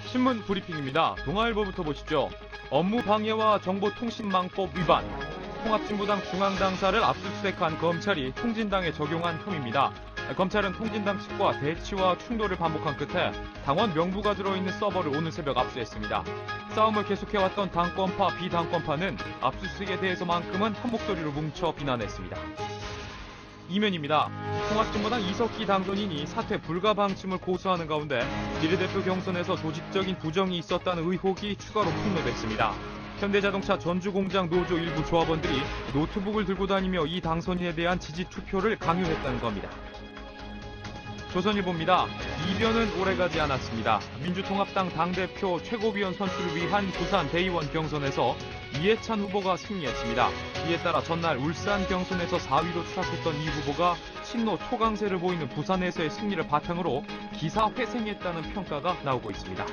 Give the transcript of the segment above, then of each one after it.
신문 브리핑입니다. 동아일보부터 보시죠. 업무 방해와 정보통신망법 위반. 통합진보당 중앙당사를 압수수색한 검찰이 통진당에 적용한 혐의입니다. 검찰은 통진당 측과 대치와 충돌을 반복한 끝에 당원 명부가 들어있는 서버를 오늘 새벽 압수했습니다. 싸움을 계속해왔던 당권파, 비당권파는 압수수색에 대해서만큼은 한 목소리로 뭉쳐 비난했습니다. 이면입니다. 통합진보당 이석기 당선인이 사퇴 불가 방침을 고수하는 가운데 비례대표 경선에서 조직적인 부정이 있었다는 의혹이 추가로 폭로됐습니다. 현대자동차 전주공장 노조 일부 조합원들이 노트북을 들고 다니며 이 당선인에 대한 지지 투표를 강요했다는 겁니다. 조선일보입니다. 이변은 오래가지 않았습니다. 민주통합당 당대표 최고위원 선출을 위한 부산 대의원 경선에서 이해찬 후보가 승리했습니다. 이에 따라 전날 울산 경선에서 4위로 추락했던 이 후보가 친노 초강세를 보이는 부산에서의 승리를 바탕으로 기사회생했다는 평가가 나오고 있습니다.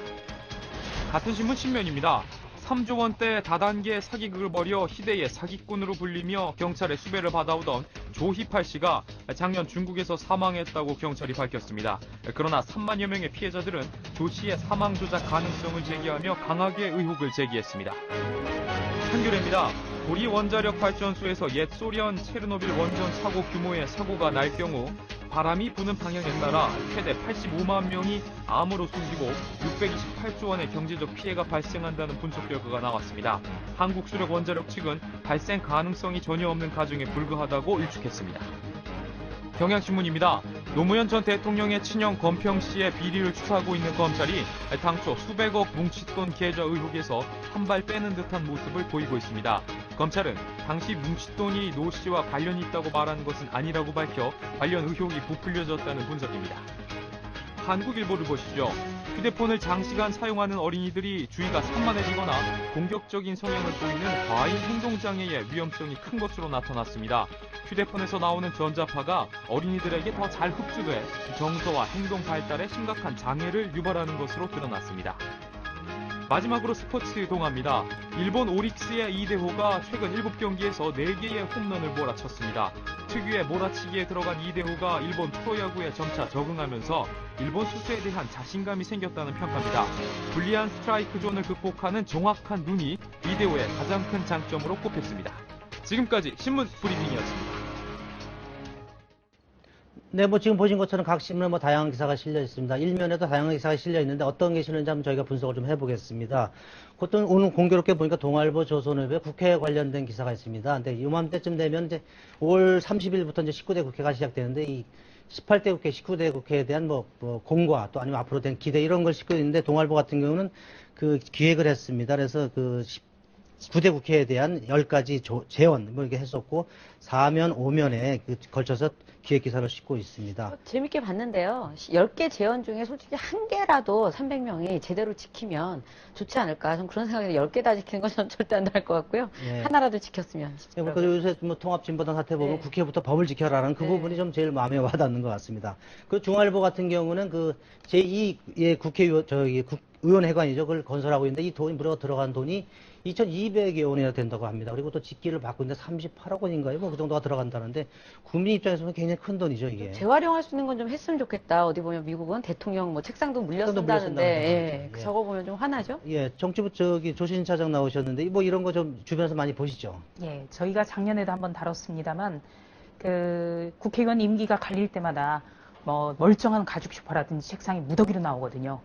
같은 신문 신면입니다. 3조 원대 다단계 사기극을 벌여 희대의 사기꾼으로 불리며 경찰의 수배를 받아오던 조희팔 씨가 작년 중국에서 사망했다고 경찰이 밝혔습니다. 그러나 3만여 명의 피해자들은 조 씨의 사망 조작 가능성을 제기하며 강하게 의혹을 제기했습니다. 한겨레입니다. 고리 원자력 발전소에서 옛 소련 체르노빌 원전 사고 규모의 사고가 날 경우 바람이 부는 방향에 따라 최대 85만 명이 암으로 숨지고 628조 원의 경제적 피해가 발생한다는 분석 결과가 나왔습니다. 한국수력원자력 측은 발생 가능성이 전혀 없는 가정에 불과하다고 일축했습니다. 경향신문입니다. 노무현 전 대통령의 친형 권평 씨의 비리를 추사하고 있는 검찰이 당초 수백억 뭉칫돈 계좌 의혹에서 한 발 빼는 듯한 모습을 보이고 있습니다. 검찰은 당시 뭉칫돈이 노 씨와 관련이 있다고 말하는 것은 아니라고 밝혀 관련 의혹이 부풀려졌다는 분석입니다. 한국일보를 보시죠. 휴대폰을 장시간 사용하는 어린이들이 주의가 산만해지거나 공격적인 성향을 보이는 과잉 행동장애의 위험성이 큰 것으로 나타났습니다. 휴대폰에서 나오는 전자파가 어린이들에게 더 잘 흡수돼 정서와 행동 발달에 심각한 장애를 유발하는 것으로 드러났습니다. 마지막으로 스포츠 동아입니다. 일본 오릭스의 이대호가 최근 7경기에서 4개의 홈런을 몰아쳤습니다. 특유의 몰아치기에 들어간 이대호가 일본 프로야구에 점차 적응하면서 일본 수수에 대한 자신감이 생겼다는 평가입니다. 불리한 스트라이크 존을 극복하는 정확한 눈이 이대호의 가장 큰 장점으로 꼽혔습니다. 지금까지 신문 브리핑이었습니다. 네, 지금 보신 것처럼 각 신문에 다양한 기사가 실려 있습니다. 일면에도 다양한 기사가 실려 있는데 어떤 게 실렸는지 한번 저희가 분석을 좀 해보겠습니다. 그것도 오늘 공교롭게 보니까 동아일보, 조선일보에 국회에 관련된 기사가 있습니다. 근데 이맘때쯤 되면 이제 5월 30일부터 이제 19대 국회가 시작되는데 이 18대 국회, 19대 국회에 대한 공과 또 아니면 앞으로 된 기대 이런 걸 싣고 있는데 동아일보 같은 경우는 그 기획을 했습니다. 그래서 그 9대 국회에 대한 10가지 재원 이렇게 했었고 4면 5면에 걸쳐서 기획 기사를 싣고 있습니다. 재밌게 봤는데요. 10개 재원 중에 솔직히 한 개라도 300명이 제대로 지키면 좋지 않을까. 전 그런 생각이 10개 다 지키는 건 전 절대 안 될 것 같고요. 네. 하나라도 지켰으면 싶더라고요. 요새 통합진보당 사태 보면 네. 국회부터 법을 지켜라라는 그 네. 부분이 좀 제일 마음에 와닿는 것 같습니다. 그 중앙일보 같은 경우는 그 제2의 의원회관이죠. 그걸 건설하고 있는데 이 돈이 무려 들어간 돈이 2,200여 원이나 된다고 합니다. 그리고 또 직기를 바꾸는데 38억 원인가요? 그 정도가 들어간다는데 국민 입장에서는 굉장히 큰 돈이죠, 이게. 재활용할 수 있는 건 좀 했으면 좋겠다. 어디 보면 미국은 대통령 책상도 물려 쓴다는데 예. 저거 보면 좀 화나죠? 예, 정치부 조신 차장 나오셨는데 이런 거 좀 주변에서 많이 보시죠? 예, 저희가 작년에도 한번 다뤘습니다만 그 국회의원 임기가 갈릴 때마다 멀쩡한 가죽 소파라든지 책상이 무더기로 나오거든요.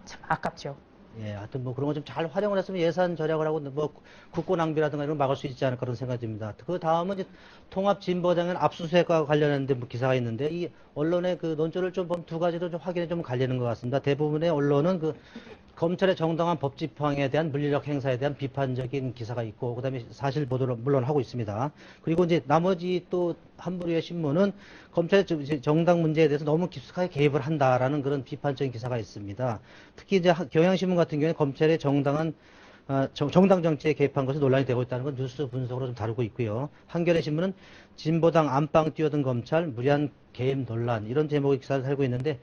참 아깝죠. 예, 하여튼 그런 거 좀 잘 활용을 했으면 예산 절약을 하고 국고 낭비라든가 이런 걸 막을 수 있지 않을까 그런 생각이 듭니다. 그 다음은 이제 통합진보당은 압수수색과 관련한 기사가 있는데 이 언론의 그 논조를 좀 보면 두 가지로 좀 확연히 좀 갈리는 것 같습니다. 대부분의 언론은 검찰의 정당한 법 집행에 대한 물리력 행사에 대한 비판적인 기사가 있고 그다음에 사실 보도를 물론 하고 있습니다. 그리고 이제 나머지 또 한 부류의 신문은 검찰의 정당 문제에 대해서 너무 깊숙하게 개입을 한다라는 그런 비판적인 기사가 있습니다. 특히 이제 경향신문 같은 경우에 검찰의 정당 정치에 개입한 것이 논란이 되고 있다는 건 뉴스 분석으로 좀 다루고 있고요. 한겨레 신문은 진보당 안방 뛰어든 검찰 무리한 개입 논란 이런 제목의 기사를 달고 있는데